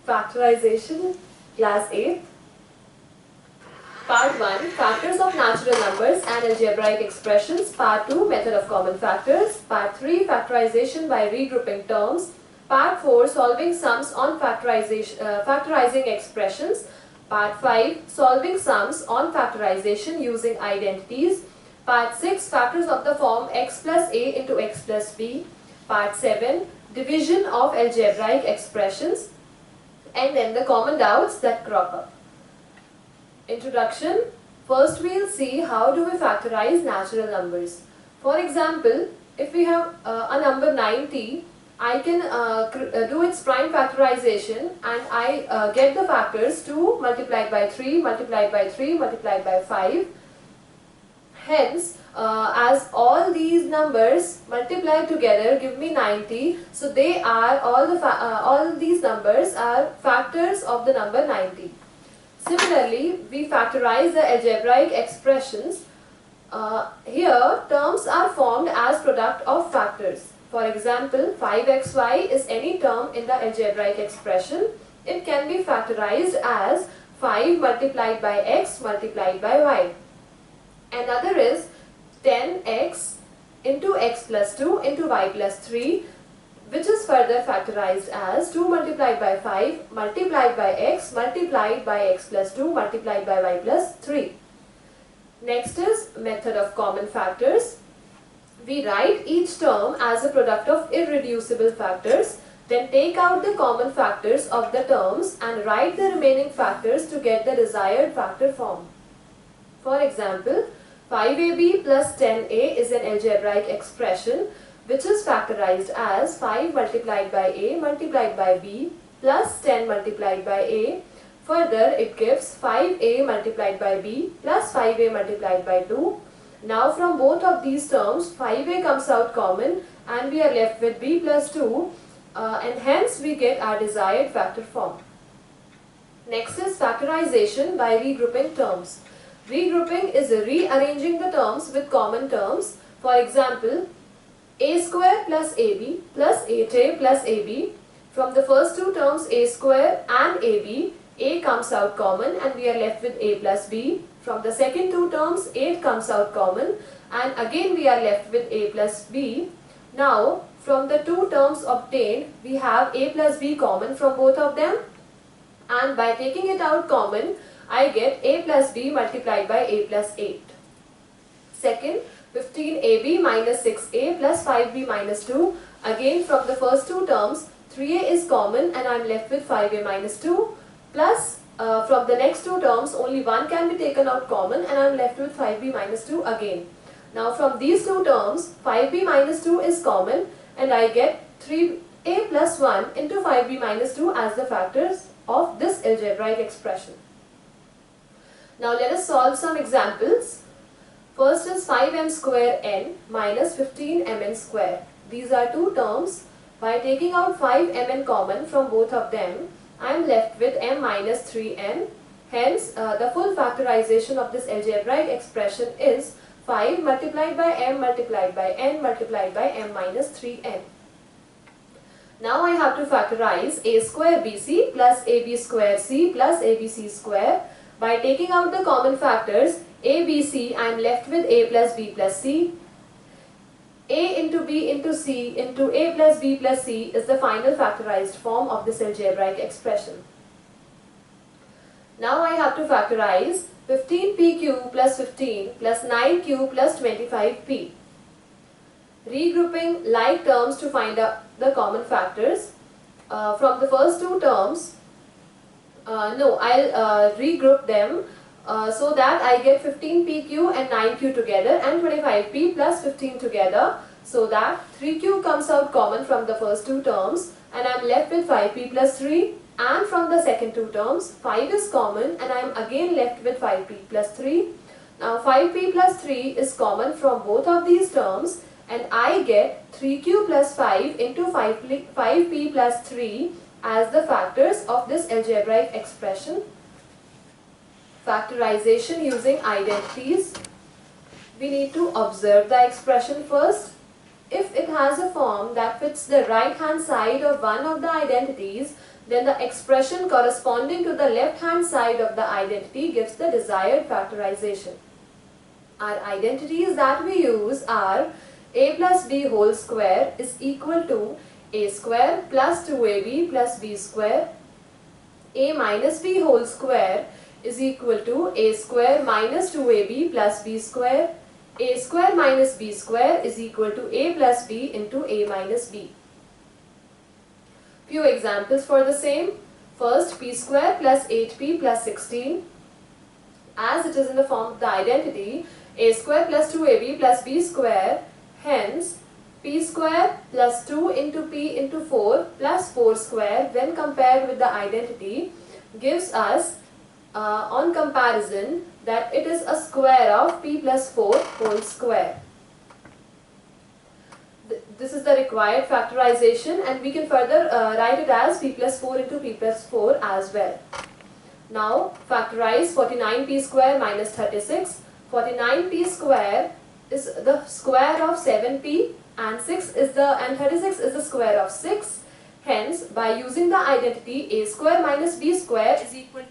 Factorization, Class 8. Part 1, Factors of Natural Numbers and Algebraic Expressions. Part 2, Method of Common Factors. Part 3, Factorization by regrouping terms. Part 4, Solving sums on factorizing expressions. Part 5, Solving sums on factorization using identities. Part 6, Factors of the form x plus a into x plus b. Part 7, Division of algebraic expressions. And then the common doubts that crop up. Introduction. First we will see how do we factorize natural numbers. For example, if we have a number 90, I can do its prime factorization and I get the factors 2 multiplied by 3 multiplied by 3 multiplied by 5. Hence, as all these numbers multiplied together give me 90, so they are all these numbers are factors of the number 90. Similarly, we factorize the algebraic expressions. Here, terms are formed as product of factors. For example, 5xy is any term in the algebraic expression. It can be factorized as 5 multiplied by x multiplied by y. Another is 10x into x plus 2 into y plus 3, which is further factorized as 2 multiplied by 5 multiplied by x multiplied by x plus 2 multiplied by y plus 3. Next is method of common factors. We write each term as a product of irreducible factors, then take out the common factors of the terms and write the remaining factors to get the desired factor form. For example, 5ab plus 10a is an algebraic expression which is factorized as 5 multiplied by a multiplied by b plus 10 multiplied by a. Further, it gives 5a multiplied by b plus 5a multiplied by 2. Now from both of these terms, 5a comes out common and we are left with b plus 2 and hence we get our desired factor form. Next is factorization by regrouping terms. Regrouping is rearranging the terms with common terms. For example, a square plus ab plus a plus ab. From the first two terms a square and ab, a comes out common and we are left with a plus b. From the second two terms 8 comes out common and again we are left with a plus b. Now from the two terms obtained we have a plus b common from both of them, and by taking it out common I get a plus b multiplied by a plus 8. Second, 15ab minus 6a plus 5b minus 2. Again from the first two terms 3a is common and I am left with 5a minus 2, plus from the next two terms only one can be taken out common and I am left with 5b minus 2 again. Now from these two terms 5b minus 2 is common and I get 3a plus 1 into 5b minus 2 as the factors of this algebraic expression. Now let us solve some examples. First is 5m square n minus 15mn square. These are two terms. By taking out 5mn common from both of them, I am left with m minus 3n. Hence, the full factorization of this algebraic expression is 5 multiplied by m multiplied by n multiplied by m minus 3n. Now I have to factorize a square bc plus ab square c plus abc square. By taking out the common factors a, b, c, I am left with a plus b plus c. A into b into c into a plus b plus c is the final factorized form of this algebraic expression. Now I have to factorize 15pq plus 15 plus 9q plus 25p. Regrouping like terms to find out the common factors. From the first two terms, I'll regroup them so that I get 15pq and 9q together and 25p plus 15 together, so that 3q comes out common from the first two terms and I am left with 5p plus 3, and from the second two terms 5 is common and I am again left with 5p plus 3. Now 5p plus 3 is common from both of these terms and I get 3q plus 5 into 5p plus 3 as the factors of this algebraic expression. Factorization using identities. We need to observe the expression first. If it has a form that fits the right hand side of one of the identities, then the expression corresponding to the left hand side of the identity gives the desired factorization. Our identities that we use are a plus b whole square is equal to a square plus 2ab plus b square. A minus b whole square is equal to a square minus 2ab plus b square. A square minus b square is equal to a plus b into a minus b. Few examples for the same. First, p square plus 8p plus 16. As it is in the form of the identity, a square plus 2ab plus b square, hence p square plus 2 into p into 4 plus 4 square when compared with the identity gives us on comparison that it is a square of p plus 4 whole square. This is the required factorization, and we can further write it as p plus 4 into p plus 4 as well. Now factorize 49p square minus 36. 49p square is the square of 7p and 36 is the square of 6. Hence, by using the identity a square minus b square is equal